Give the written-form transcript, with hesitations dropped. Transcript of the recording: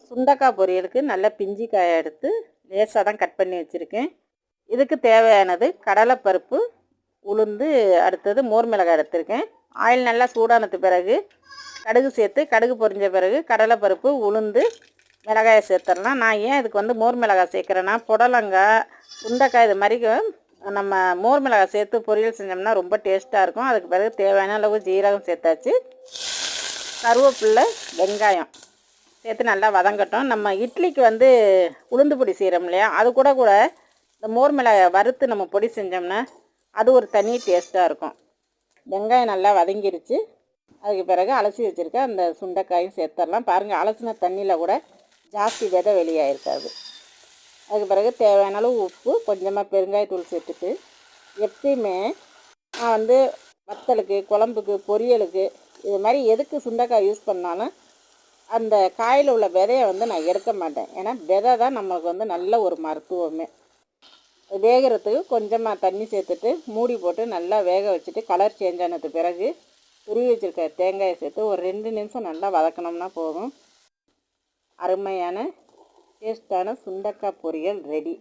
சுண்டக்காய் பொரியலுக்கு நல்ல பிஞ்சி காயை எடுத்து லேசாக தான் கட் பண்ணி வச்சுருக்கேன். இதுக்கு தேவையானது கடலைப்பருப்பு, உளுந்து, அடுத்தது மோர் மிளகாய் எடுத்திருக்கேன். ஆயில் நல்லா சூடானது பிறகு கடுகு சேர்த்து, கடுகு பொரிஞ்ச பிறகு கடலைப்பருப்பு, உளுந்து, மிளகாயை சேர்த்துடலாம். நான் ஏன் இதுக்கு மோர் மிளகாய் சேர்க்குறேன்னா, புடலங்காய், சுண்டைக்காய் இது மாதிரி நம்ம மோர் மிளகாய் சேர்த்து பொரியல் செஞ்சோம்னா ரொம்ப டேஸ்ட்டாக இருக்கும். அதுக்கு பிறகு தேவையான அளவு ஜீரகம் சேர்த்தாச்சு. கருவேப்பிலை, வெங்காயம் சேர்த்து நல்லா வதங்கட்டும். நம்ம இட்லிக்கு உளுந்து பொடி செய்கிறோம் இல்லையா, அது கூட இந்த மோர் மிளகாய் வறுத்து நம்ம பொடி செஞ்சோம்னா அது ஒரு தனி டேஸ்ட்டாக இருக்கும். வெங்காயம் நல்லா வதங்கிருச்சு. அதுக்கு பிறகு அலசி வச்சுருக்க அந்த சுண்டைக்காயும் சேர்த்துடலாம். பாருங்கள், அலசின தண்ணியில் கூட ஜாஸ்தி விதை வெளியாகிருக்காது. அதுக்கு பிறகு தேவையான அளவு உப்பு, கொஞ்சமாக பெருங்காயத்தூள் சேர்த்துட்டு, எப்பயுமே நான் வத்தலுக்கு, குழம்புக்கு, பொரியலுக்கு இது மாதிரி எதுக்கு சுண்டைக்காய் யூஸ் பண்ணாலும் அந்த காயில் உள்ள விதையை நான் எடுக்க மாட்டேன். ஏன்னா விதை தான் நம்மளுக்கு நல்ல ஒரு மருத்துவமே. வேகிறதுக்கு கொஞ்சமாக தண்ணி சேர்த்துட்டு மூடி போட்டு நல்லா வேக வச்சுட்டு கலர் சேஞ்ச் ஆனது பிறகு துருவி வச்சுருக்க தேங்காயை சேர்த்து ஒரு 2 நிமிஷம் நல்லா வதக்கணும்னா போதும். அருமையான டேஸ்டான சுண்டைக்காய் பொரியல் ரெடி.